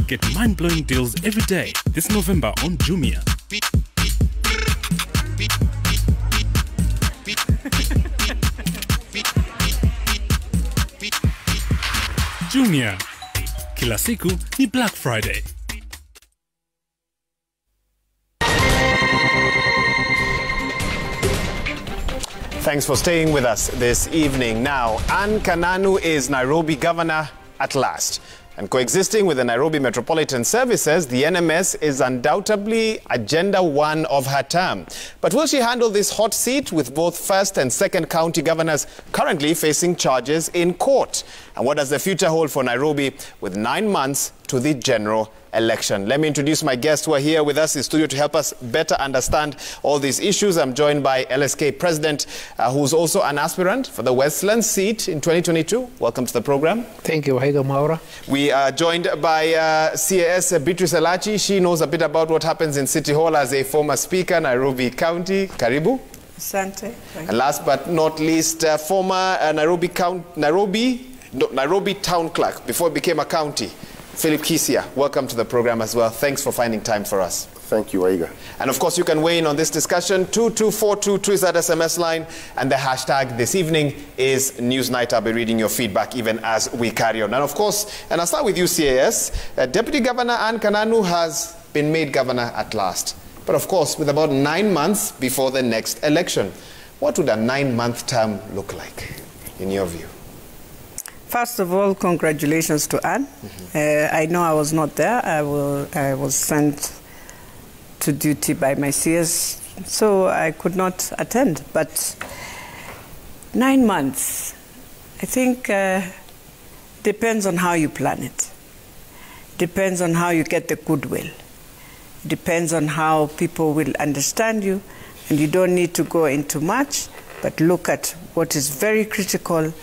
Get mind-blowing deals every day this November on Jumia. Jumia. Kila siku ni Black Friday. Thanks for staying with us this evening. Now, Anne Kananu is Nairobi governor at last. And coexisting with the Nairobi Metropolitan Services, the NMS is undoubtedly agenda one of her term. But will she handle this hot seat with both first and second county governors currently facing charges in court? And what does the future hold for Nairobi with 9 months to the general election? Let me introduce my guests who are here with us in studio to help us better understand all these issues. I'm joined by LSK President, who's also an aspirant for the Westlands seat in 2022. Welcome to the program. Thank you, Waiga Maura. We are joined by CAS Beatrice Elachi. She knows a bit about what happens in City Hall as a former speaker, Nairobi County. Karibu. Asante. And last but not least, former Nairobi Town Clerk before it became a county, Phillip Kisia. Welcome to the program as well. Thanks for finding time for us. Thank you, Aiga. And of course, you can weigh in on this discussion. 22422 is that SMS line. And the hashtag this evening is Newsnight. I'll be reading your feedback even as we carry on. And of course, and I'll start with you, CAS. Deputy Governor Anne Kananu has been made governor at last. But of course, with about 9 months before the next election. What would a 9-month term look like, in your view? First of all, congratulations to Anne. I know I was not there. I was sent to duty by my CS, so I could not attend. But 9 months, I think, depends on how you plan it. Depends on how you get the goodwill. Depends on how people will understand you, and you don't need to go into much, but look at what is very critical,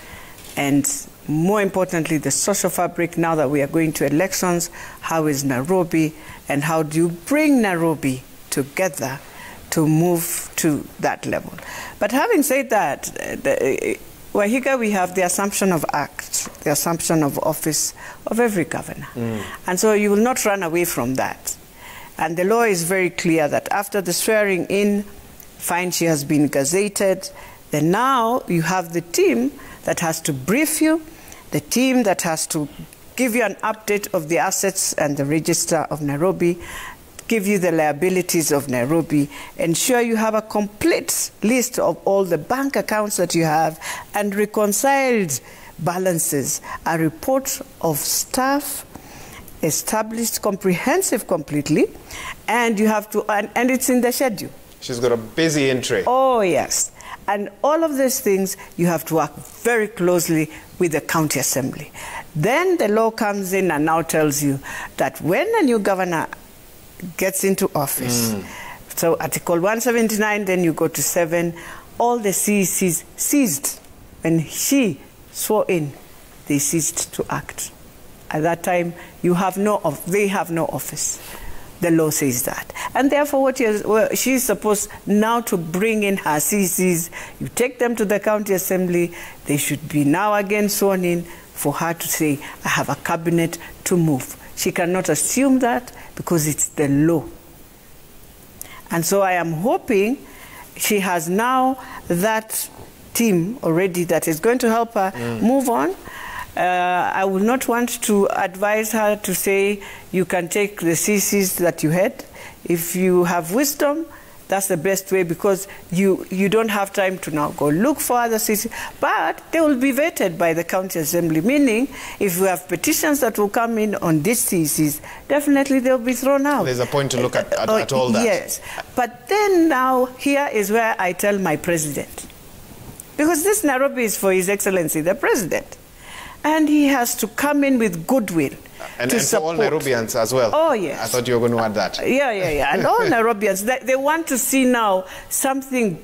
and more importantly, the social fabric. Now that we are going to elections, how is Nairobi, and how do you bring Nairobi together to move to that level? But having said that, Wahiga, we have the assumption of act, the assumption of office of every governor. And so you will not run away from that. And the law is very clear that after the swearing in, fine, she has been gazetted, then now you have the team that has to brief you, the team that has to give you an update of the assets and the register of Nairobi, give you the liabilities of Nairobi, ensure you have a complete list of all the bank accounts that you have and reconciled balances, a report of staff, established, comprehensive completely, and you have to, and it's in the schedule. She's got a busy entry. Oh, yes. And all of these things, you have to work very closely with the county assembly. Then the law comes in and now tells you that when a new governor gets into office, so Article 179, then you go to 7, all the CECs ceased. When she swore in, they ceased to act. At that time, they have no office. The law says that. And therefore, she's supposed now to bring in her CCs. You take them to the county assembly. They should be now again sworn in for her to say, I have a cabinet to move. She cannot assume that because it's the law. And so I am hoping she has now that team already that is going to help her move on. I would not want to advise her to say you can take the CCs that you had. If you have wisdom, that's the best way, because you don't have time to now go look for other CCs. But they will be vetted by the county assembly, meaning if we have petitions that will come in on these CCs, definitely they'll be thrown out. There's a point to look at all that. Yes. But then now here is where I tell my president, because this Nairobi is for His Excellency, the President. And he has to come in with goodwill and to support. For all Nairobians as well. Oh, yes. I thought you were going to add that. Yeah. And all Nairobians, they want to see now something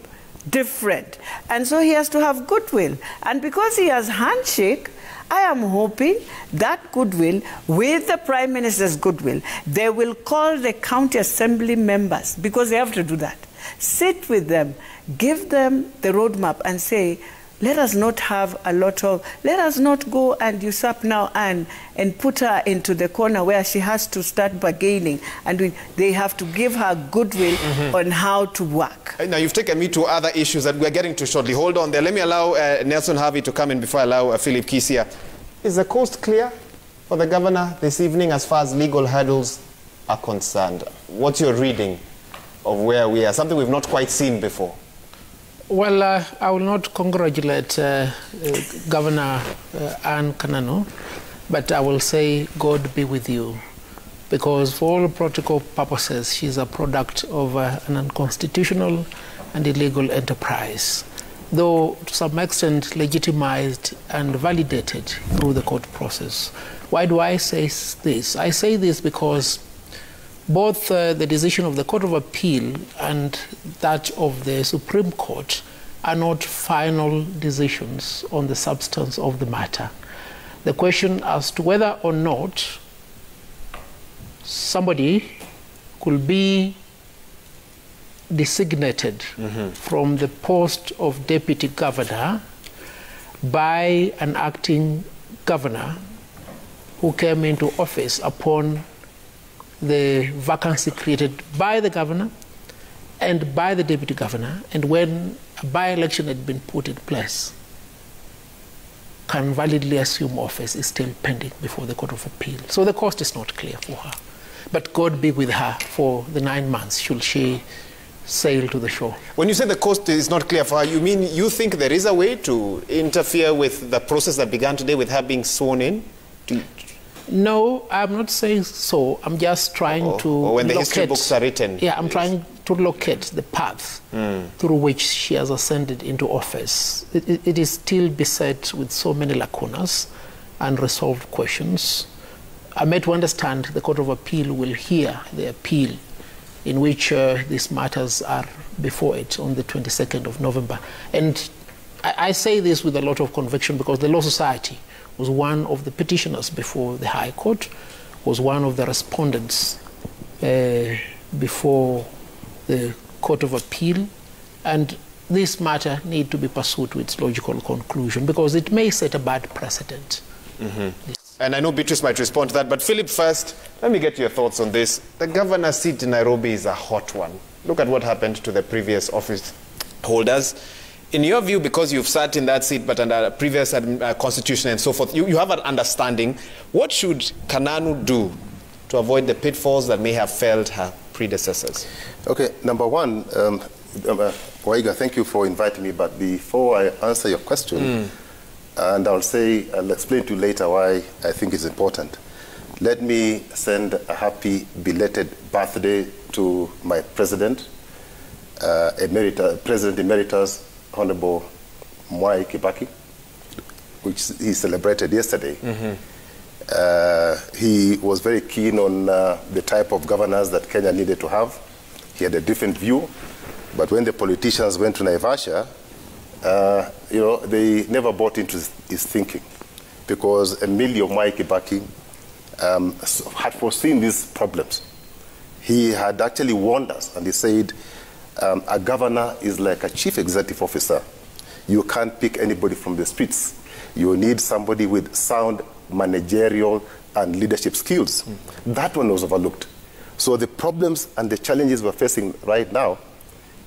different. And so he has to have goodwill. And because he has handshake, I am hoping that goodwill, with the Prime Minister's goodwill, they will call the county assembly members, because they have to do that. Sit with them, give them the roadmap and say, let us not have a lot of, let us not go and usurp now Anne and put her into the corner where she has to start bargaining, and they have to give her goodwill on how to work. Now, you've taken me to other issues that we're getting to shortly. Hold on there. Let me allow Nelson Havi to come in before I allow Phillip Kisia. Is the coast clear for the governor this evening as far as legal hurdles are concerned? What's your reading of where we are? Something we've not quite seen before. Well, I will not congratulate Governor Anne Kananu, but I will say God be with you, because for all practical purposes, she's a product of an unconstitutional and illegal enterprise, though to some extent legitimized and validated through the court process. Why do I say this? I say this because both the decision of the Court of Appeal and that of the Supreme Court are not final decisions on the substance of the matter. The question as to whether or not somebody could be designated from the post of deputy governor by an acting governor who came into office upon the vacancy created by the governor and by the deputy governor, and when a by-election had been put in place, can validly assume office is still pending before the Court of Appeal. So the cost is not clear for her. But God be with her for the 9 months should she sail to the shore. When you say the cost is not clear for her, you mean you think there is a way to interfere with the process that began today with her being sworn in? No, I'm not saying so. I'm just trying to or when the locate, history books are written. Yeah, I'm trying to locate the path through which she has ascended into office. It is still beset with so many lacunas and unresolved questions. I'm made to understand the Court of Appeal will hear the appeal in which these matters are before it on the 22nd of November. And I say this with a lot of conviction because the Law Society was one of the petitioners before the High Court, was one of the respondents before the Court of Appeal, and this matter need to be pursued to its logical conclusion because it may set a bad precedent. And I know Beatrice might respond to that, but Phillip first, let me get your thoughts on this. The governor's seat in Nairobi is a hot one. Look at what happened to the previous office holders. In your view, because you've sat in that seat but under a previous constitution and so forth, you have an understanding. What should Kananu do to avoid the pitfalls that may have failed her predecessors? Okay, number one, Waiga, thank you for inviting me, but before I answer your question, and I'll explain to you later why I think it's important, let me send a happy belated birthday to my president, President Emeritus, Honorable Mwai Kibaki, which he celebrated yesterday. He was very keen on the type of governance that Kenya needed to have. He had a different view, but when the politicians went to Naivasha, they never bought into his thinking, because Emilio Mwai Kibaki had foreseen these problems. He had actually warned us, and he said, a governor is like a chief executive officer. You can't pick anybody from the streets. You need somebody with sound managerial and leadership skills. That one was overlooked. So the problems and the challenges we're facing right now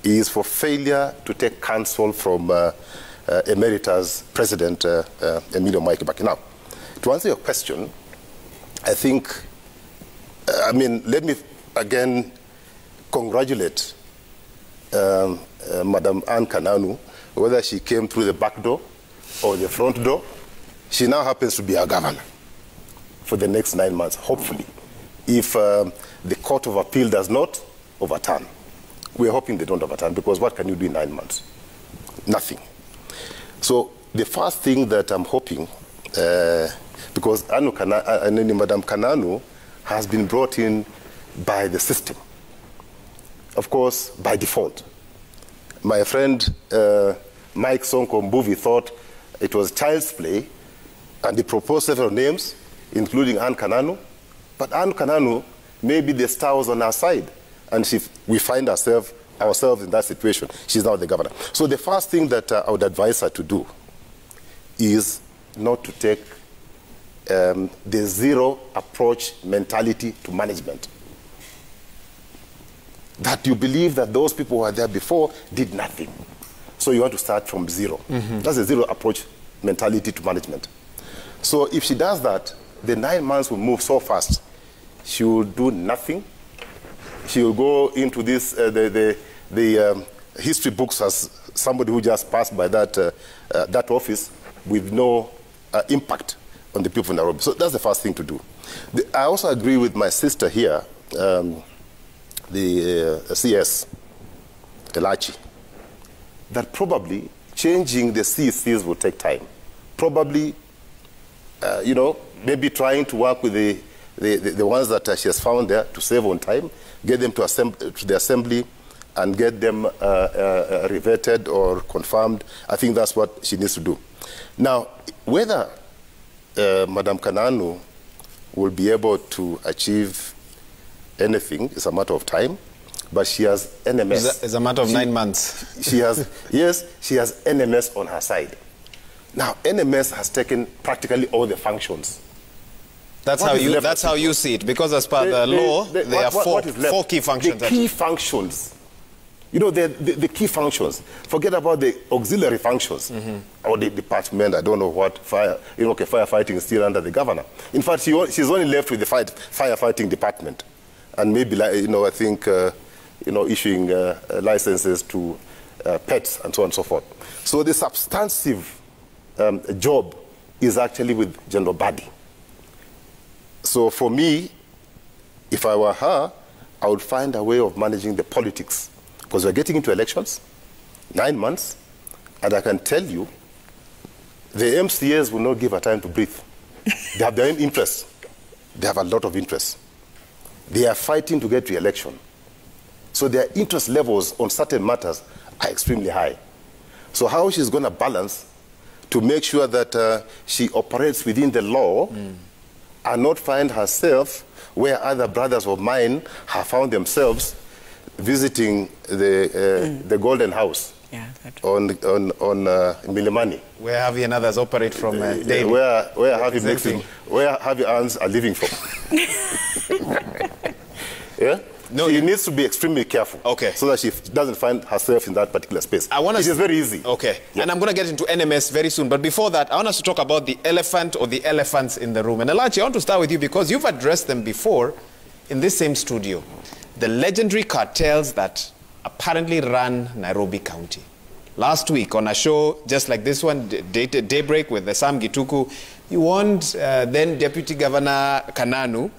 is for failure to take counsel from Emeritus President Emilio Mwai Kibaki. Now, to answer your question, I think, let me again congratulate Madam Anne Kananu, whether she came through the back door or the front door. She now happens to be our governor for the next 9 months, hopefully, if the Court of Appeal does not overturn. We're hoping they don't overturn, because what can you do in 9 months? Nothing. So the first thing that I'm hoping, because Madam Kananu has been brought in by the system, of course, by default. My friend Mike Sonko Mbuvi thought it was child's play, and he proposed several names, including Anne Kananu. But Anne Kananu, maybe the star was on our side, and we find ourselves ourselves in that situation. She's now the governor. So the first thing that I would advise her to do is not to take the zero approach mentality to management. That you believe that those people who were there before did nothing. So you want to start from zero. That's a zero approach mentality to management. So if she does that, the 9 months will move so fast. She will do nothing. She will go into this, the history books as somebody who just passed by that office with no impact on the people in Nairobi. So that's the first thing to do. I also agree with my sister here, the CS, Elachi, that probably changing the CCs will take time. Probably, you know, maybe trying to work with the ones that she has found there to save on time, get them to the assembly and get them reverted or confirmed. I think that's what she needs to do. Now, whether Madam Kananu will be able to achieve anything is a matter of time, but she has NMS. It's a matter of 9 months. She has, yes, she has NMS on her side. Now, NMS has taken practically all the functions. That's how you see it, because as per the law, there are four key functions. The key functions. You know, the key functions. Forget about the auxiliary functions or the department. I don't know what firefighting is still under the governor. In fact, she's only left with the firefighting department, and maybe, you know, I think, you know, issuing licenses to pets and so on and so forth. So the substantive job is actually with General Badi. So for me, if I were her, I would find a way of managing the politics. Because we're getting into elections, 9 months, and I can tell you, the MCAs will not give her time to breathe. They have their own interests. They have a lot of interests. They are fighting to get re-election. So their interest levels on certain matters are extremely high. So how she's going to balance to make sure that she operates within the law and not find herself where other brothers of mine have found themselves visiting the Golden House on Milimani. Where Havi and others operate from daily. Where Havi earns a living from. Yeah? No, she needs to be extremely careful. Okay. So that she doesn't find herself in that particular space. It is very easy. Okay. Yeah. And I'm going to get into NMS very soon. But before that, I want us to talk about the elephant or the elephants in the room. And Elachi, I want to start with you because you've addressed them before in this same studio. The legendary cartels that apparently run Nairobi County. Last week on a show just like this one, Daybreak with the Sam Gituku, you warned then Deputy Governor Kananu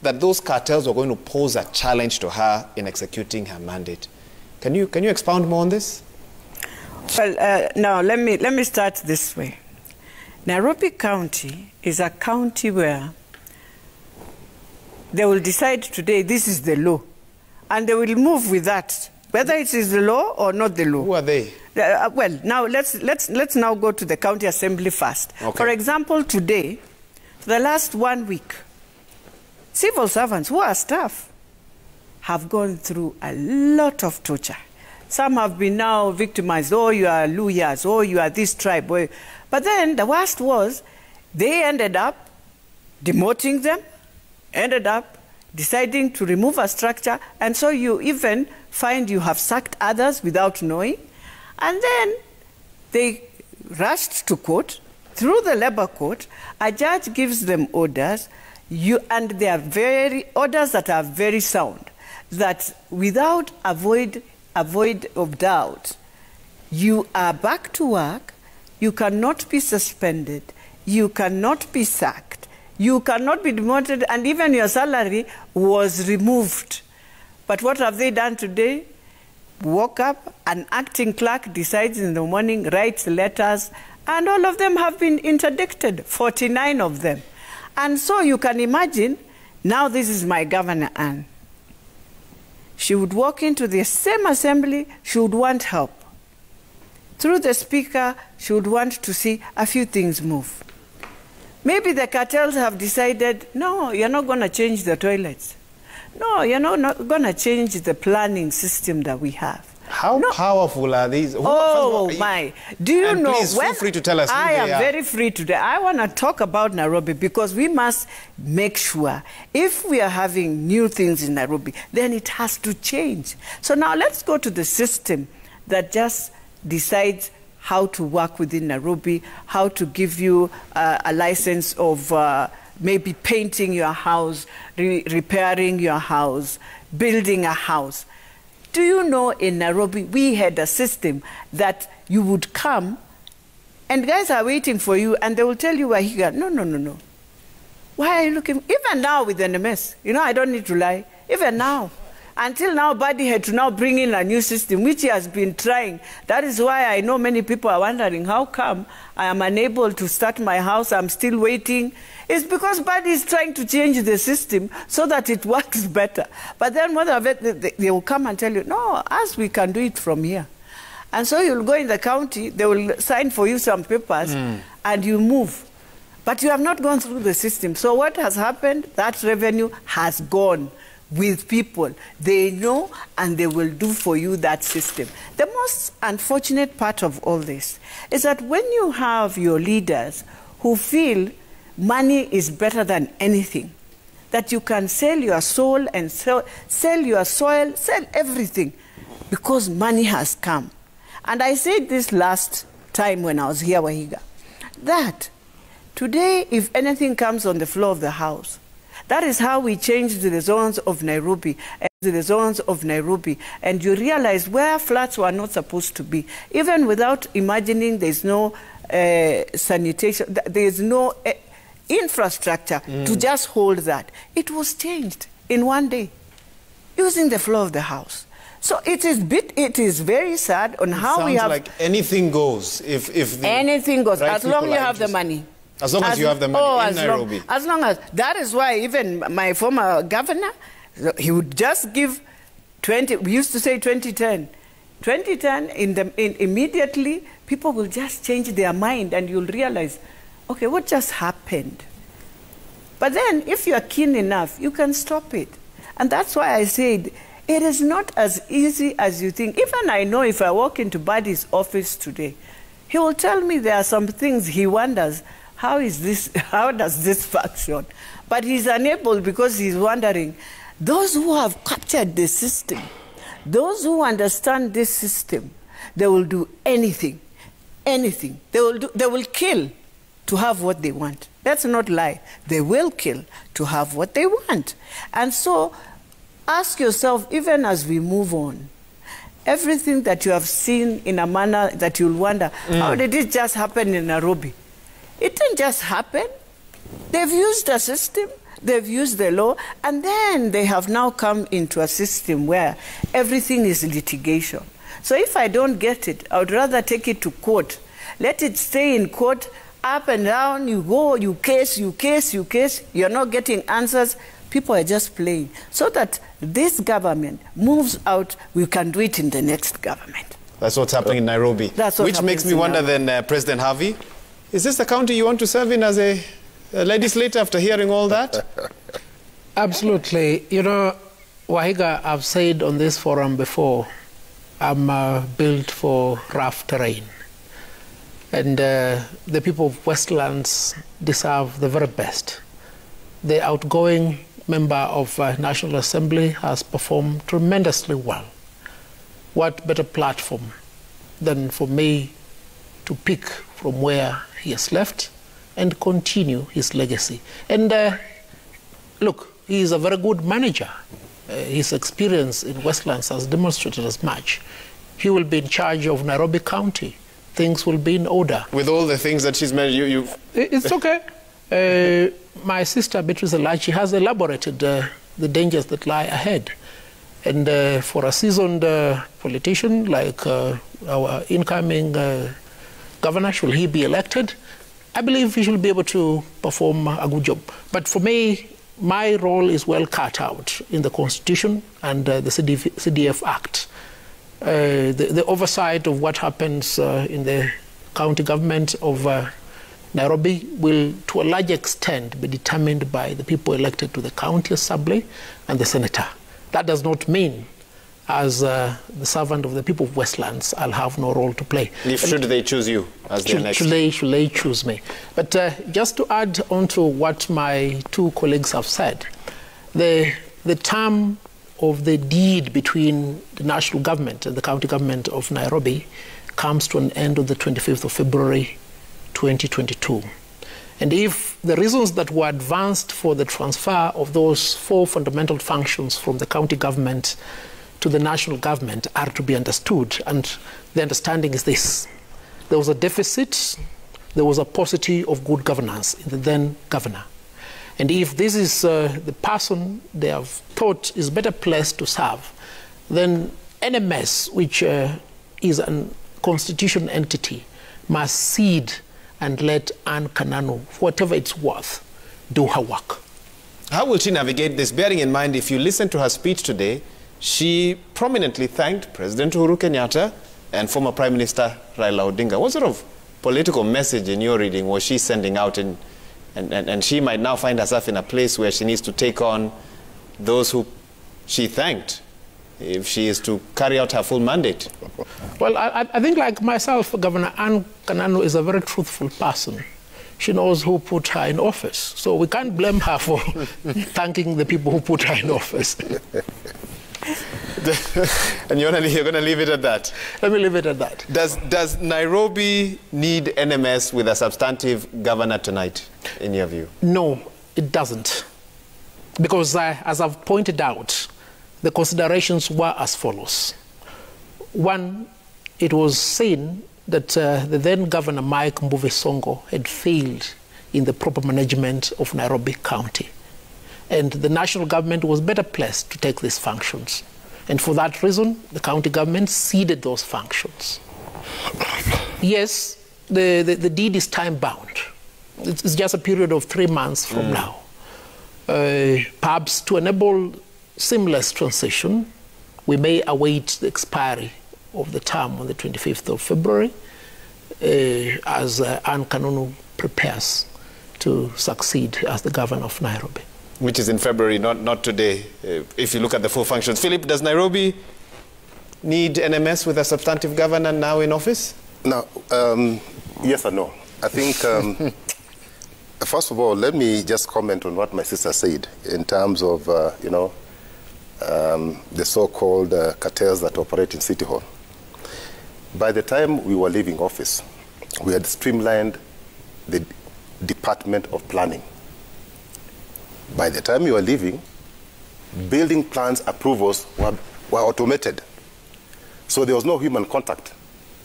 that those cartels were going to pose a challenge to her in executing her mandate. Can you expound more on this? Well, now let me start this way. Nairobi County is a county where they will decide today this is the law, and they will move with that, whether it is the law or not the law. Who are they? Well, now let's now go to the county assembly first. Okay. For example, today, for the last 1 week, civil servants who are staff have gone through a lot of torture. Some have been now victimized. Oh, you are Luyas. Oh, you are this tribe. But then the worst was they ended up demoting them, ended up deciding to remove a structure, and so you even find you have sacked others without knowing. And then they rushed to court. Through the labor court, a judge gives them orders, and they are orders that are very sound, that without a void of doubt, you are back to work, you cannot be suspended, you cannot be sacked, you cannot be demoted, and even your salary was removed. But what have they done today? Woke up, an acting clerk decides in the morning, writes letters, and all of them have been interdicted, 49 of them. And so you can imagine, now this is my Governor Anne. She would walk into the same assembly, she would want help. Through the speaker, she would want to see a few things move. Maybe the cartels have decided, no, you're not going to change the toilets. No, you're not going to change the planning system that we have. How powerful are these? My. Do you know please feel free to tell us who I they am are. very free today. I want to talk about Nairobi because we must make sure if we are having new things in Nairobi, then it has to change. So now let's go to the system that just decides how to work within Nairobi, how to give you a license of maybe painting your house, repairing your house, building a house. Do you know in Nairobi, we had a system that you would come and guys are waiting for you and they will tell you where he got. No. Why are you looking? Even now with NMS, you know, I don't need to lie. Even now. Until now, Buddy had to now bring in a new system, which he has been trying. That is why I know many people are wondering, how come I am unable to start my house? I'm still waiting. It's because Buddy is trying to change the system so that it works better. But then what of it, they will come and tell you, no, us, we can do it from here. And so you'll go in the county, they will sign for you some papers, and you move. But you have not gone through the system. So what has happened? That revenue has gone with people. They know and they will do for you that system. The most unfortunate part of all this is that when you have your leaders who feel money is better than anything, that you can sell your soul and sell your soil, sell everything, because money has come. And I said this last time when I was here, Wahiga, that today, if anything comes on the floor of the house, that is how we changed the zones of Nairobi, and you realize where flats were not supposed to be. Even without imagining there's no sanitation, there's no infrastructure to just hold that. It was changed in one day using the floor of the house. So it is very sad on how we have... Sounds like anything goes if anything goes, as long as you have the money. As long as you have the money in Nairobi. As long as, that is why even my former governor, he would just give 20, we used to say 2010. 2010, immediately, people will just change their mind and you'll realize, okay, what just happened? But then, if you are keen enough, you can stop it. And that's why I said, it is not as easy as you think. Even I know if I walk into Buddy's office today, he will tell me there are some things he wonders, how does this function? But he's unable because he's wondering, those who have captured the system, those who understand this system, they will do anything, anything. They will kill to have what they want. Let's not lie. They will kill to have what they want. And so ask yourself, even as we move on, everything that you have seen in a manner that you'll wonder, how did it just happen in Nairobi? It didn't just happen. They've used a system, they've used the law, and then they have now come into a system where everything is litigation. So if I don't get it, I would rather take it to court. Let it stay in court, up and down, you go, you case, you're not getting answers. People are just playing. So that this government moves out, we can do it in the next government. That's what's happening in Nairobi. That's what Which makes me wonder then, President Havi, is this the county you want to serve in as a legislator after hearing all that? Absolutely. You know, Wahiga, I've said on this forum before, I'm built for rough terrain. And the people of Westlands deserve the very best. The outgoing member of National Assembly has performed tremendously well. What better platform than for me to pick from where he has left and continue his legacy. And look, he is a very good manager. His experience in Westlands has demonstrated as much. He will be in charge of Nairobi County. Things will be in order. With all the things that she's made, It's okay. My sister, Beatrice Elachi, has elaborated the dangers that lie ahead. And for a seasoned politician like our incoming governor, should he be elected, I believe he should be able to perform a good job. But for me, my role is well cut out in the Constitution and the CDF Act. The oversight of what happens in the county government of Nairobi will, to a large extent, be determined by the people elected to the county assembly and the senator. That does not mean as the servant of the people of Westlands, I'll have no role to play. Should they choose you as their next? Should they choose me? But just to add on to what my two colleagues have said, the term of the deed between the national government and the county government of Nairobi comes to an end on the 25th of February 2022. And if the reasons that were advanced for the transfer of those 4 fundamental functions from the county government to the national government are to be understood, and the understanding is this: there was a deficit, there was a paucity of good governance in the then governor. And if this is the person they have thought is better placed to serve, then NMS, which is a constitutional entity, must cede and let Anne Kananu, for whatever it's worth, do her work. How will she navigate this, bearing in mind, if you listen to her speech today, she prominently thanked President Uhuru Kenyatta and former Prime Minister Raila Odinga. What sort of political message in your reading was she sending out? And she might now find herself in a place where she needs to take on those who she thanked if she is to carry out her full mandate. Well, I think, like myself, Governor Anne Kananu is a very truthful person. She knows who put her in office. So we can't blame her for thanking the people who put her in office. And you're going to leave it at that? Let me leave it at that. Does Nairobi need NMS with a substantive governor tonight, in your view? No, it doesn't. Because as I've pointed out, the considerations were as follows. One, it was seen that the then Governor Mike Mbuvi Sonko had failed in the proper management of Nairobi County. And the national government was better placed to take these functions. And for that reason, the county government ceded those functions. Yes, the deed is time-bound. It's just a period of 3 months from now. Perhaps to enable seamless transition, we may await the expiry of the term on the 25th of February as Anne Kanunu prepares to succeed as the governor of Nairobi. Which is in February, not today, if you look at the 4 functions. Phillip, does Nairobi need NMS with a substantive governor now in office? Now, yes and no. I think, first of all, let me just comment on what my sister said in terms of, the so-called cartels that operate in City Hall. By the time we were leaving office, we had streamlined the Department of Planning. By the time we were leaving, building plans approvals were automated. So there was no human contact.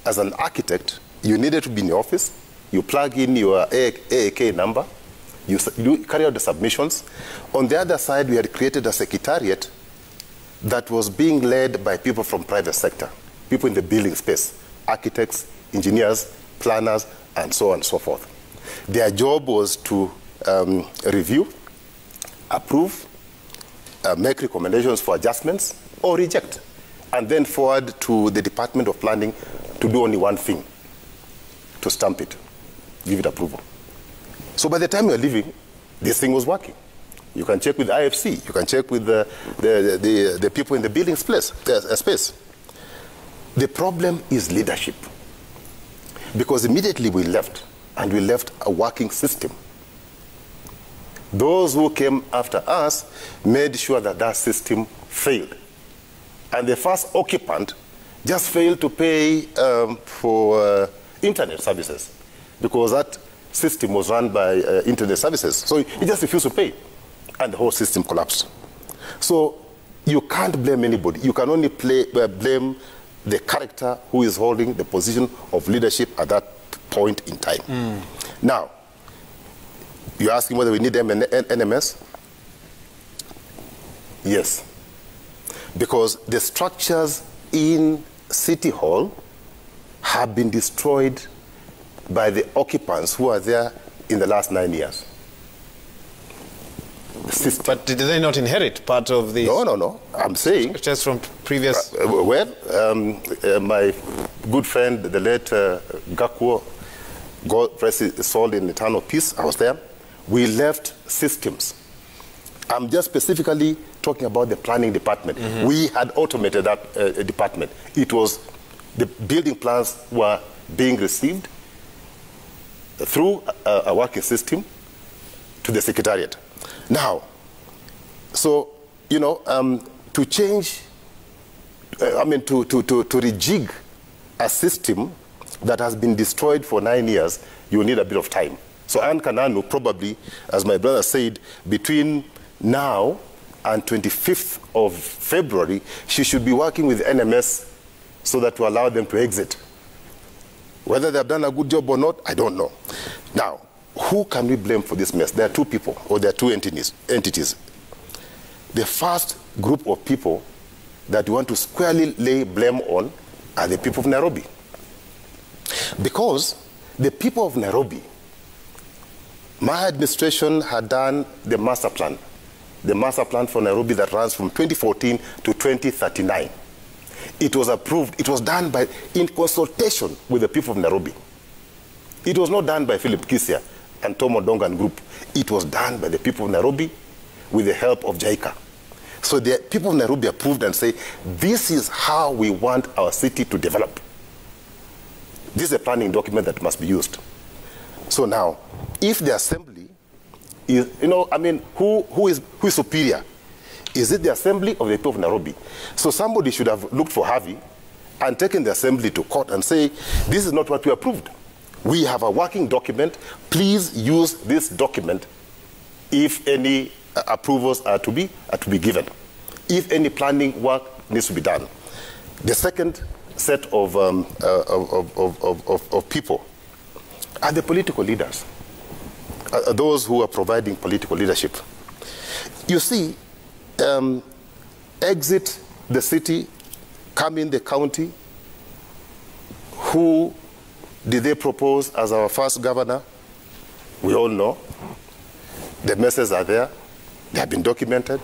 As an architect, you needed to be in the office, you plug in your AAK number, you carry out the submissions. On the other side, we had created a secretariat that was being led by people from private sector, people in the building space, architects, engineers, planners, and so on and so forth. Their job was to review, approve, make recommendations for adjustments, or reject, and then forward to the Department of Planning to do only one thing, to stamp it, give it approval. So by the time you're leaving, this thing was working. You can check with IFC, you can check with the people in the building space. The problem is leadership. Because immediately we left, and we left a working system. Those who came after us made sure that that system failed. And the first occupant just failed to pay for internet services, because that system was run by internet services. So he just refused to pay, and the whole system collapsed. So you can't blame anybody. You can only blame the character who is holding the position of leadership at that point in time. Now, you're asking whether we need NMS? Yes. Because the structures in City Hall have been destroyed by the occupants who are there in the last 9 years. But did they not inherit part of the... No. I'm saying... Just from previous... my good friend, the late Gakuo, God rest his soul in eternal peace, I was there. We left systems. I'm just specifically talking about the planning department. We had automated that department. It was, the building plans were being received through a working system to the secretariat. Now, so, you know, to change, to rejig a system that has been destroyed for 9 years, you need a bit of time. So Anne Kananu probably, as my brother said, between now and 25th of February, she should be working with NMS so that to allow them to exit. Whether they have done a good job or not, I don't know. Now, who can we blame for this mess? There are two people, or there are two entities. The first group of people that we want to squarely lay blame on are the people of Nairobi. Because the people of Nairobi, my administration had done the master plan for Nairobi that runs from 2014 to 2039. It was approved. It was done in consultation with the people of Nairobi. It was not done by Phillip, Kisia and Tom Odongan Group. It was done by the people of Nairobi with the help of JICA. So the people of Nairobi approved and say, this is how we want our city to develop. This is a planning document that must be used. So now, if the assembly is, who is superior? Is it the assembly or the people of Nairobi? So somebody should have looked for Havi and taken the assembly to court and say, this is not what we approved. We have a working document. Please use this document if any approvals are to be given. If any planning work needs to be done. The second set of people are the political leaders, those who are providing political leadership. You see, exit the city, come in the county. Who did they propose as our first governor? We all know. The messes are there. They have been documented.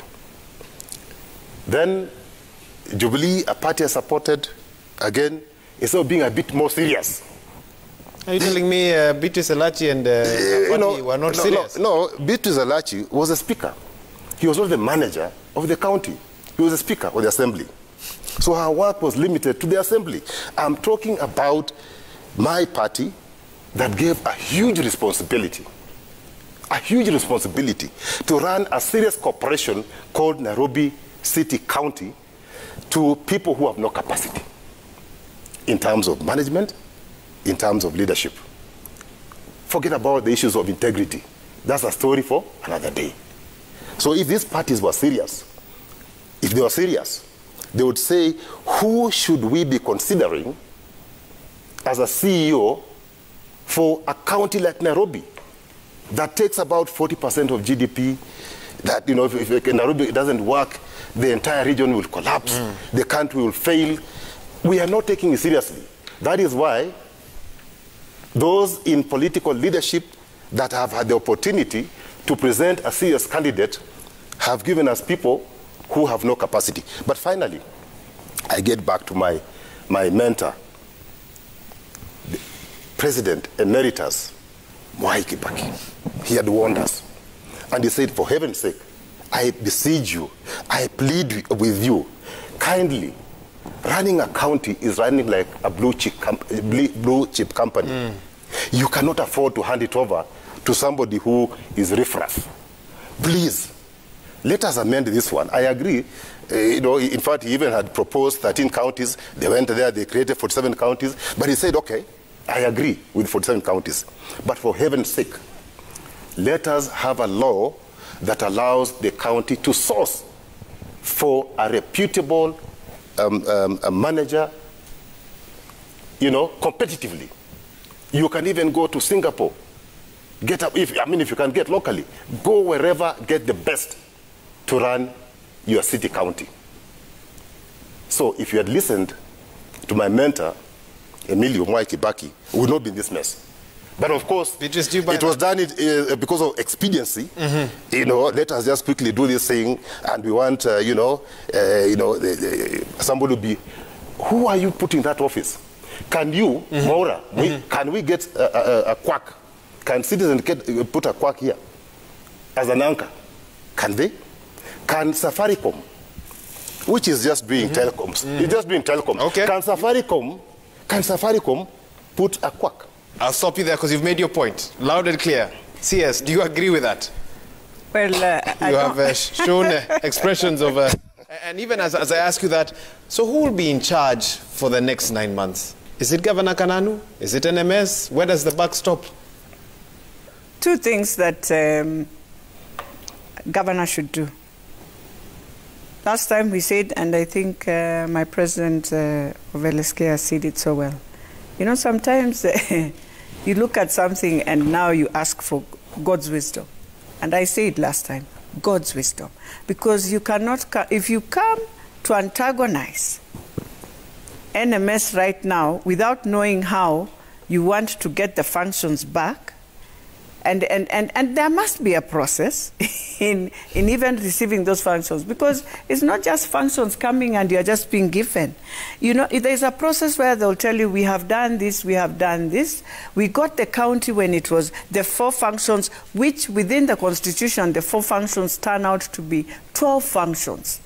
Then Jubilee, a party I supported, again, instead of being a bit more serious. Are you telling me Beatrice, Elachi and Havi were not serious? No, Beatrice Elachi was a speaker. He was not the manager of the county. He was a speaker of the assembly. So her work was limited to the assembly. I'm talking about my party that gave a huge responsibility to run a serious corporation called Nairobi City County to people who have no capacity in terms of management, in terms of leadership. Forget about the issues of integrity. That's a story for another day. So if these parties were serious, if they were serious, they would say, who should we be considering as a CEO for a county like Nairobi that takes about 40% of GDP, that, if Nairobi doesn't work, the entire region will collapse, the country will fail. We are not taking it seriously. That is why those in political leadership that have had the opportunity to present a serious candidate have given us people who have no capacity. But finally, I get back to my mentor, the President Emeritus Mwai Kibaki. He had warned us. And he said, for heaven's sake, I beseech you, I plead with you, kindly, running a county is running like a blue chip company. You cannot afford to hand it over to somebody who is riffraff. Please, let us amend this one. I agree. In fact, he even had proposed 13 counties. They went there, they created 47 counties. But he said, okay, I agree with 47 counties. But for heaven's sake, let us have a law that allows the county to source for a reputable manager, competitively. You can even go to Singapore. If you can get locally, go wherever, get the best to run your city county. So if you had listened to my mentor, Emilio Mwai Kibaki, we would not be in this mess. But of course, it was done because of expediency. Let us just quickly do this thing, and we want, somebody to be. Who are you putting in that office? Can you, Maura, can we get a quack? Can citizens put a quack here as an anchor? Can they? can Safaricom, which is just doing telecoms, it's just doing telecoms, Okay. can Safaricom put a quack? I'll stop you there because you've made your point. Loud and clear. CS, do you agree with that? Well, You have shown expressions of... and even as I ask you that, so who will be in charge for the next 9 months? Is it Governor Kananu? Is it NMS? Where does the buck stop? two things that governor should do. Last time we said, and I think my president of LSK said it so well, you know, sometimes you look at something and now you ask for God's wisdom. And I said last time, God's wisdom. Because you cannot, if you come to antagonize NMS right now without knowing how you want to get the functions back, and there must be a process in even receiving those functions, because it's not just functions coming and you're just being given. You know, there's a process where they'll tell you, we have done this, we have done this. We got the county when it was the 4 functions, which within the constitution, the 4 functions turn out to be 12 functions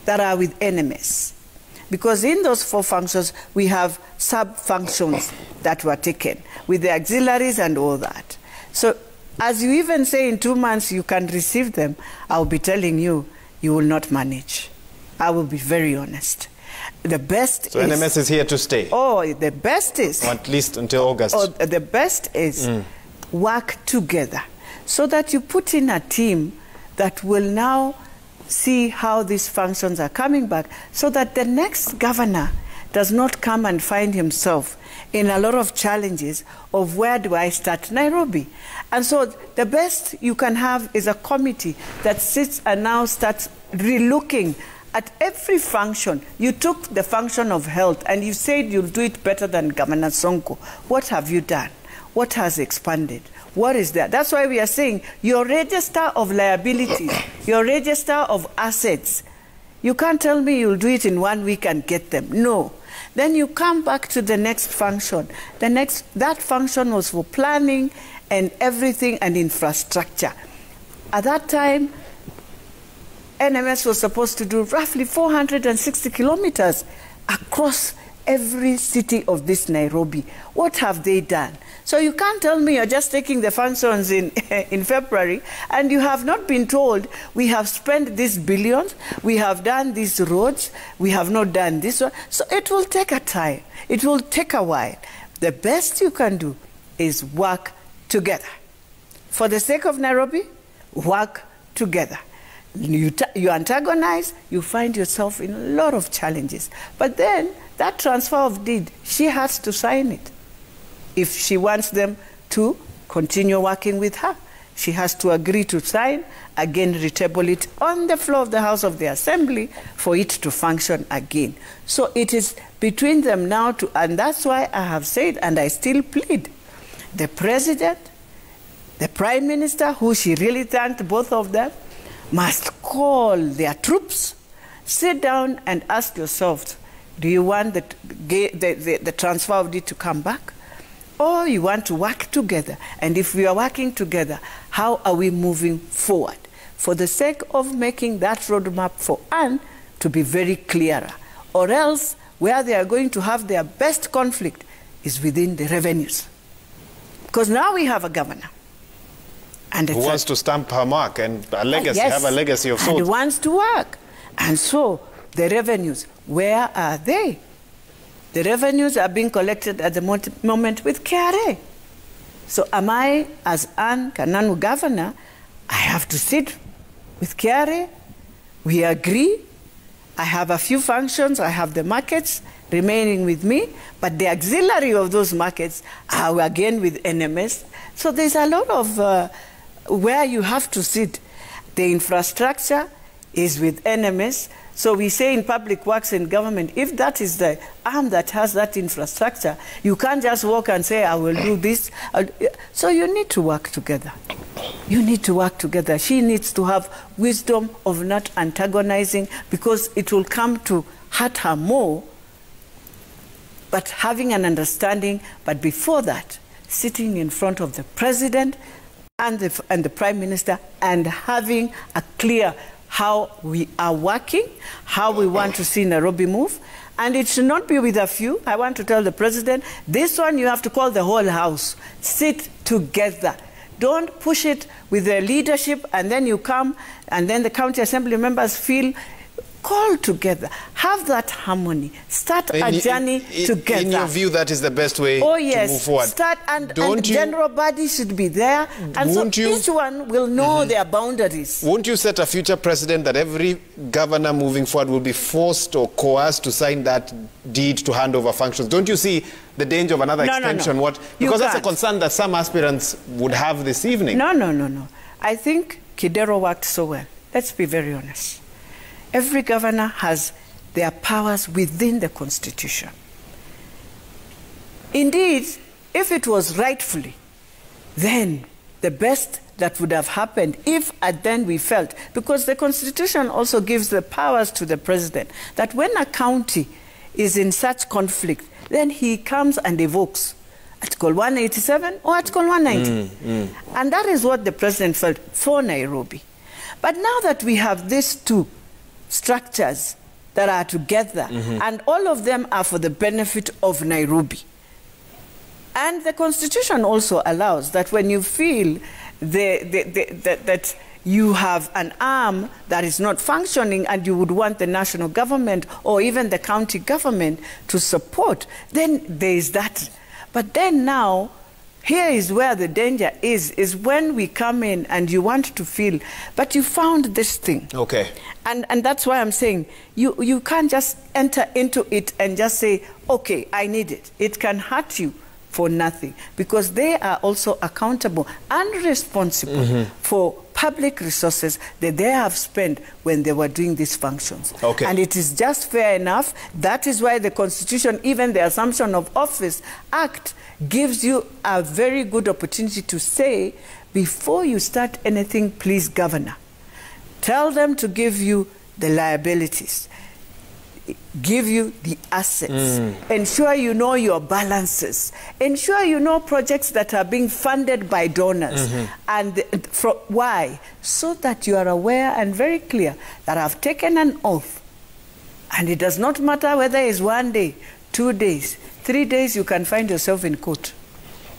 that are with NMS. Because in those 4 functions, we have sub-functions that were taken with the auxiliaries and all that. So, as you even say in 2 months you can receive them, I'll be telling you, you will not manage. I will be very honest. The best is... So NMS is here to stay? Oh, the best is... Or at least until August? Oh, the best is work together so that you put in a team that will now see how these functions are coming back, so that the next governor does not come and find himself in a lot of challenges of where do I start Nairobi. And so the best you can have is a committee that sits and now starts relooking at every function. You took the function of health and you said you'll do it better than Governor Sonko. What have you done? What has expanded? What is that? That's why we are saying your register of liabilities, your register of assets, you can't tell me you'll do it in 1 week and get them. No. Then you come back to the next function. That function was for planning and everything and infrastructure. At that time, NMS was supposed to do roughly 460 kilometers across every city of this Nairobi. What have they done? So you can't tell me you're just taking the functions in February and you have not been told we have spent these billions, we have done these roads, we have not done this one. So it will take a time. It will take a while. The best you can do is work together. For the sake of Nairobi, work together. You antagonize, you find yourself in a lot of challenges. But then that transfer of deed, she has to sign it. If she wants them to continue working with her, she has to agree to sign, again retable it on the floor of the House of the Assembly for it to function again. So it is between them now and that's why I have said, and I still plead, the President, the Prime Minister, who she really thanked both of them, must call their troops, sit down and ask yourselves, do you want the transfer of deed to come back? Or you want to work together? And if we are working together, how are we moving forward? For the sake of making that roadmap for Anne to be very clearer. Or else, where they are going to have their best conflict is within the revenues. Because now we have a governor. And who wants to stamp her mark and a legacy, yes, have a legacy of sorts. And wants to work. And so, the revenues, where are they? The revenues are being collected at the moment with KRA. So am I, as Anne Kananu governor, I have to sit with KRA. We agree. I have a few functions. I have the markets remaining with me. But the auxiliary of those markets are again with NMS. So there's a lot of where you have to sit. The infrastructure is with NMS. So we say in public works and government, if that is the arm that has that infrastructure, you can't just walk and say, I will do this. So you need to work together. You need to work together. She needs to have wisdom of not antagonizing, because it will come to hurt her more, but having an understanding. But before that, sitting in front of the president and the Prime Minister and having a clear how we are working, how we want to see Nairobi move. And it should not be with a few. I want to tell the president, this one you have to call the whole house. Sit together. Don't push it with the leadership and then you come and then the county assembly members feel. Call together. Have that harmony. Start a journey together. In your view, that is the best way to move forward. Start and general body should be there. And so each one will know their boundaries. Won't you set a future precedent that every governor moving forward will be forced or coerced to sign that deed to hand over functions? Don't you see the danger of another extension? No. Because that's a concern that some aspirants would have this evening. No. I think Kidero worked so well. Let's be very honest. Every governor has their powers within the Constitution. Indeed, if it was rightfully, then the best that would have happened, if and then we felt, because the Constitution also gives the powers to the president, that when a county is in such conflict, then he comes and evokes Article 187 or Article 190. And that is what the president felt for Nairobi. But now that we have these two structures that are together, and all of them are for the benefit of Nairobi. And the Constitution also allows that when you feel that you have an arm that is not functioning and you would want the national government or even the county government to support, then there is that. But then now, here is where the danger is when we come in and you want to feel, but you found this thing. Okay. And that's why I'm saying, you can't just enter into it and just say, okay, I need it. It can hurt you for nothing, because they are also accountable and responsible for public resources that they have spent when they were doing these functions. Okay. And it is just fair enough. That is why the Constitution, even the Assumption of Office Act, gives you a very good opportunity to say, before you start anything, please, Governor, tell them to give you the liabilities, give you the assets, ensure you know your balances, ensure you know projects that are being funded by donors, and why? So that you are aware and very clear that I've taken an oath, and it does not matter whether it's 1 day, 2 days, 3 days, you can find yourself in court.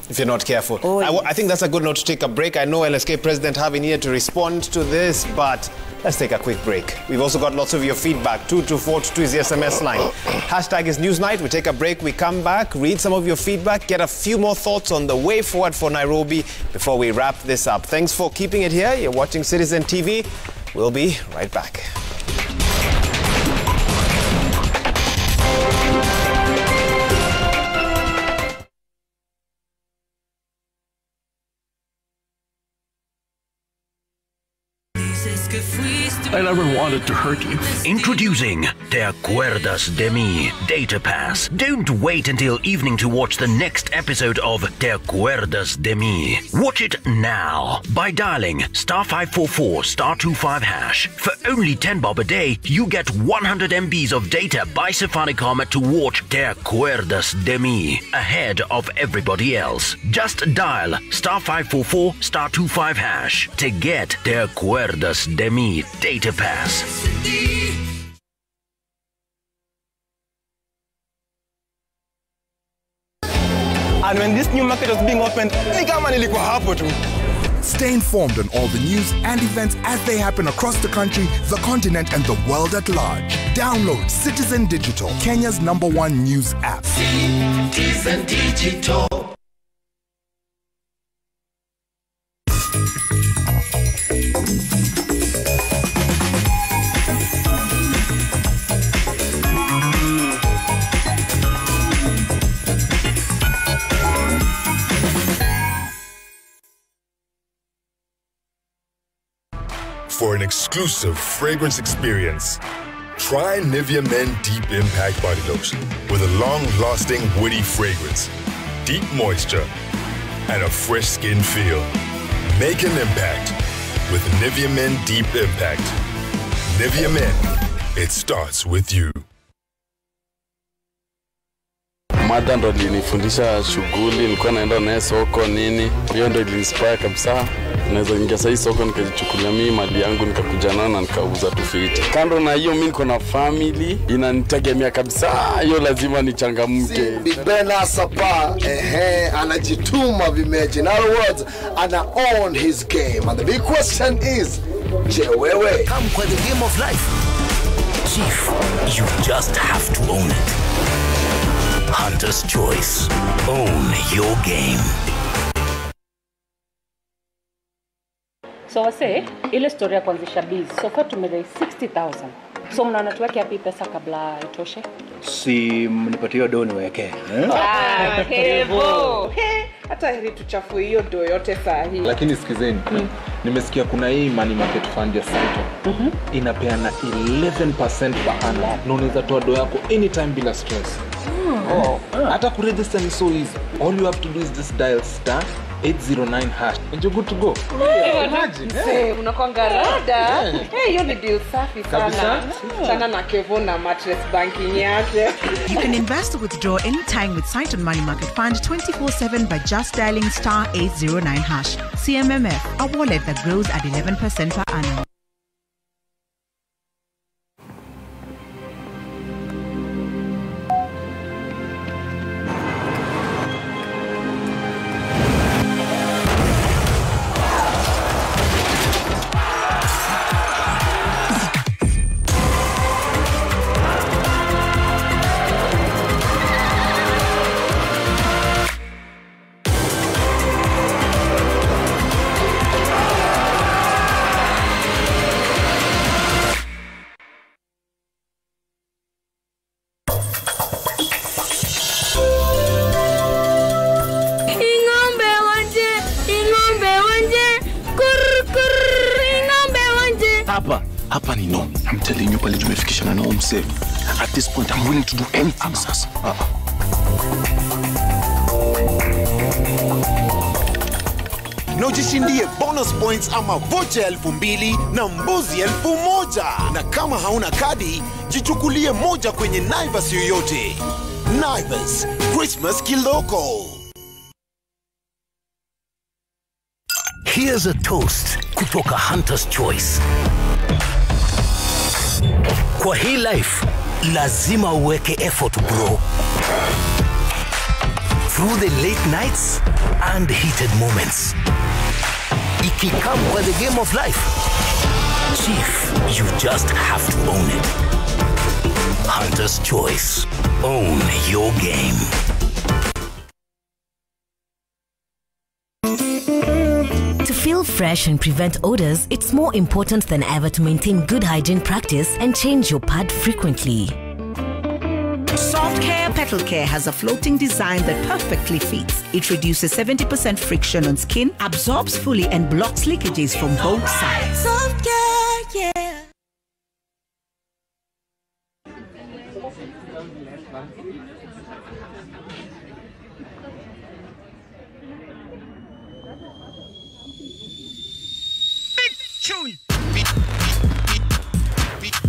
If you're not careful. Oh, yes. I think that's a good note to take a break. I know LSK President Havi needed to respond to this, but let's take a quick break. We've also got lots of your feedback. 22422 is the SMS line. Hashtag is Newsnight. We take a break. We come back, read some of your feedback, get a few more thoughts on the way forward for Nairobi before we wrap this up. Thanks for keeping it here. You're watching Citizen TV. We'll be right back. I never wanted to hurt you. Introducing Te Acuerdas de Mi Data Pass. Don't wait until evening to watch the next episode of Te Acuerdas de Mi. Watch it now by dialing *544 *25#. For only 10 bob a day, you get 100 MBs of data by Safaricom to watch Te Acuerdas de Mi ahead of everybody else. Just dial *544 *25# to get Te Acuerdas de Mi Data Pass. And when this new market was being opened, Stay informed on all the news and events as they happen across the country, the continent, and the world at large. Download Citizen Digital, Kenya's #1 news app. Citizen Digital. For an exclusive fragrance experience, try Nivea Men Deep Impact Body Lotion with a long-lasting woody fragrance, deep moisture, and a fresh skin feel. Make an impact with Nivea Men Deep Impact. Nivea Men, it starts with you. Mada ndo ilinifundisha shughuli, nilikuwa naenda naye soko nini, hiyo ndo ilinspire kabisa. Naweza ingia sasa soko nikajichukulia mimi mali yangu nikakujana na nikauza tufiti. Kando na hiyo mimi niko na family inanitegemea kabisa. Hiyo lazima nichangamke. Big Ben Asapa anajituma vimeji. In other words, ana own his game. And the big question is, je wewe come kwa the game of life. Chief, you just have to own it. Hunter's Choice. Own your game. So wase, ile story ya kuanzisha biz. So far tumeraise 60,000. So mnaona tuweke hapi pesa kabla itoshe? Si mnipatie do niweke. Hevo. Hata heri tuchafue hiyo do yote saa hii. Lakini sikizeni. Nimesikia kuna hii money market fund ya Saito. Inapeana 11% per annum. Na unaweza toa do yako anytime bila stress. Hata kuregister ni so easy. All you have to do is just dial *809# and you're good to go. Imagine. Unakwanga rada. Hiyo ni deal safi sana. Sana na Kevo na mattress banking yake. You can invest or withdraw anytime with Saito Money Market Fund 24/7 by just dialing *809#. CMMF, a wallet that grows at 11% per annum. Hapa ni no. I'm telling you pale tumefikisha na no mse. At this point I'm willing to do anything sasa. Na ujishindie bonus points ama vocha 2,000 na mbuzi 1,000. Na kama hauna kadi, jichukulie moja kwenye Naivas yoyote. Naivas, Christmas kiloko. Here's a toast kutoka Hunter's Choice. Kwa hii life, lazima uweke effort bro. Through the late nights and heated moments. Ikikam kwa the game of life, Chief, you just have to own it. Hunter's Choice. Own your game. To feel fresh and prevent odors, it's more important than ever to maintain good hygiene practice and change your pad frequently. Soft Care Petal Care has a floating design that perfectly fits. It reduces 70% friction on skin, absorbs fully and blocks leakages from both sides. Soft Care, yeah.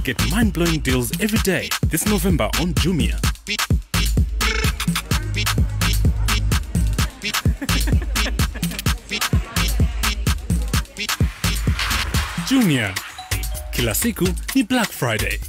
Get mind-blowing deals every day this November on Jumia. Jumia. Kila siku ni Black Friday.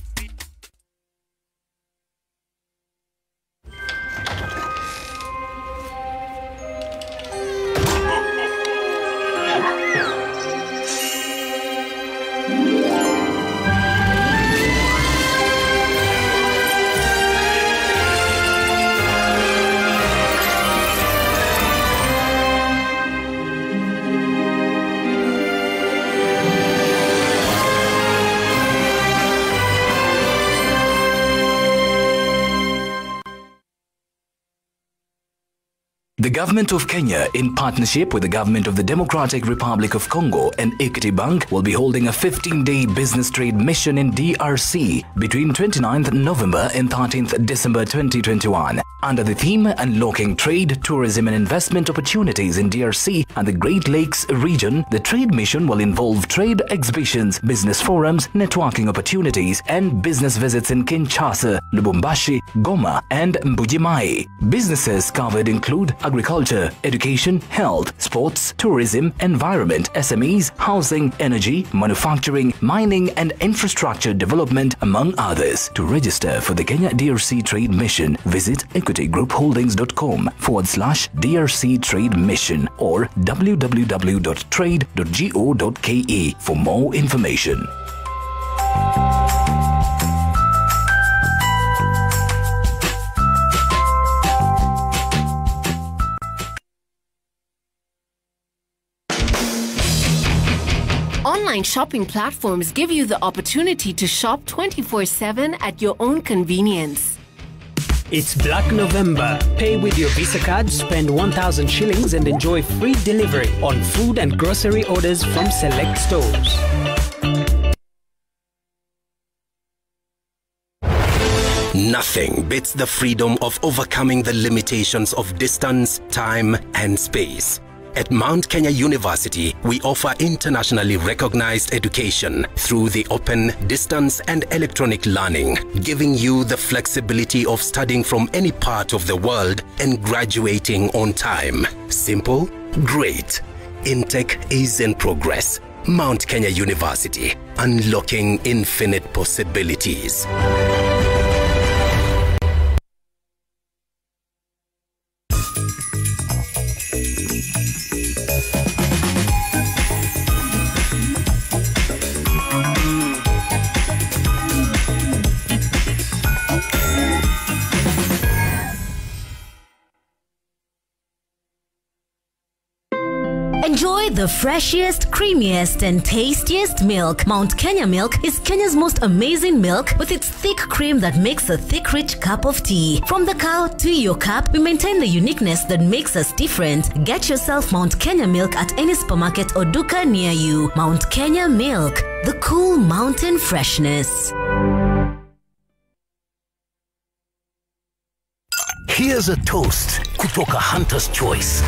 The Government of Kenya, in partnership with the Government of the Democratic Republic of Congo and Equity Bank, will be holding a 15-day business trade mission in DRC between 29th November and 13th December 2021. Under the theme Unlocking Trade, Tourism and Investment Opportunities in DRC and the Great Lakes region, the trade mission will involve trade exhibitions, business forums, networking opportunities, and business visits in Kinshasa, Lubumbashi, Goma, and Mbuji-Mayi. Businesses covered include agriculture, education, health, sports, tourism, environment, SMEs, housing, energy, manufacturing, mining, and infrastructure development, among others. To register for the Kenya DRC Trade Mission, visit equitygroup.holdings.com/DRC Trade Mission or www.trade.go.ke for more information. Online shopping platforms give you the opportunity to shop 24/7 at your own convenience. It's Black November. Pay with your Visa card, spend 1,000 shillings and enjoy free delivery on food and grocery orders from select stores. Nothing beats the freedom of overcoming the limitations of distance, time, and space. At Mount Kenya University, we offer internationally recognized education through the open, distance, and electronic learning, giving you the flexibility of studying from any part of the world and graduating on time. Simple? Great. Intake is in progress. Mount Kenya University, unlocking infinite possibilities. Enjoy the freshest, creamiest, and tastiest milk. Mount Kenya milk is Kenya's most amazing milk with its thick cream that makes a thick, rich cup of tea. From the cow to your cup, we maintain the uniqueness that makes us different. Get yourself Mount Kenya milk at any supermarket or duka near you. Mount Kenya milk, the cool mountain freshness. Here's a toast kutoka Hunter's Choice.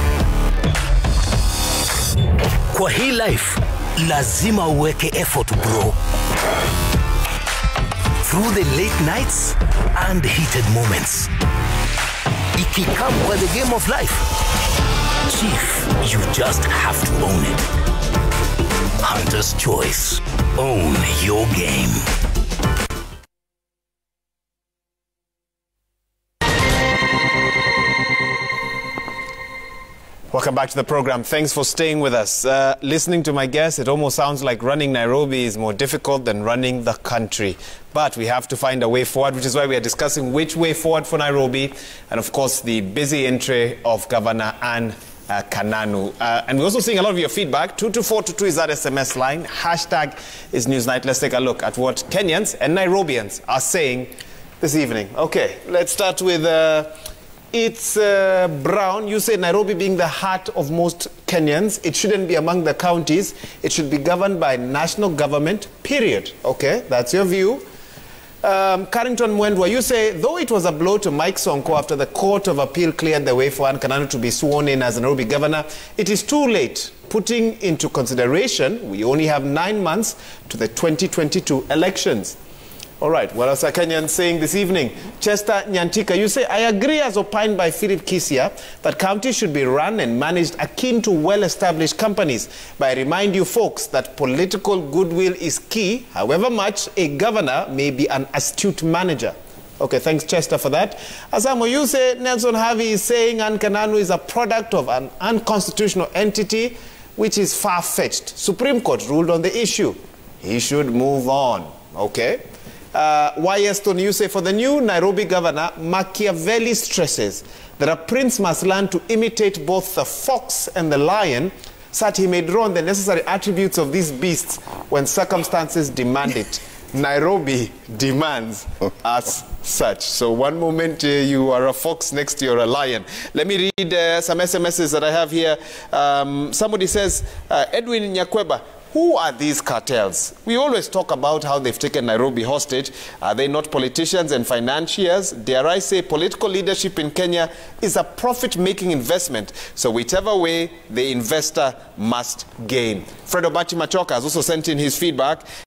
Kwa hii life, lazima uweke effort bro. Through the late nights and heated moments. Ikikam kwa the game of life, Chief, you just have to own it. Hunter's Choice. Own your game. Welcome back to the program. Thanks for staying with us. Listening to my guests, it almost sounds like running Nairobi is more difficult than running the country. But we have to find a way forward, which is why we are discussing which way forward for Nairobi. And of course, the busy entry of Governor Anne Kananu. And we're also seeing a lot of your feedback. 22422 is that SMS line. Hashtag is Newsnight. Let's take a look at what Kenyans and Nairobians are saying this evening. Okay, let's start with... It's Brown. You say Nairobi being the heart of most Kenyans, it shouldn't be among the counties. It should be governed by national government, period. Okay, that's your view. Carrington Mwendwa, you say, though it was a blow to Mike Sonko after the Court of Appeal cleared the way for Anne Kananu to be sworn in as a Nairobi governor, it is too late. Putting into consideration, we only have 9 months to the 2022 elections. All right, what else are Kenyans saying this evening? Chester Nyantika, you say, I agree as opined by Phillip Kisia that counties should be run and managed akin to well-established companies. But I remind you folks that political goodwill is key, however much a governor may be an astute manager. Okay, thanks Chester for that. Asamo, you say Nelson Havi is saying Anne Kananu is a product of an unconstitutional entity which is far-fetched. Supreme Court ruled on the issue. He should move on. Okay. Yeston, you say, for the new Nairobi governor, Machiavelli stresses that a prince must learn to imitate both the fox and the lion, so that he may draw on the necessary attributes of these beasts when circumstances demand it. Nairobi demands as such. So one moment you are a fox, next you're a lion. Let me read some SMSs that I have here. Somebody says, Edwin Nyakweba, who are these cartels? We always talk about how they've taken Nairobi hostage. Are they not politicians and financiers? Dare I say political leadership in Kenya is a profit-making investment. So whichever way, the investor must gain. Fred Obachi Machoka has also sent in his feedback.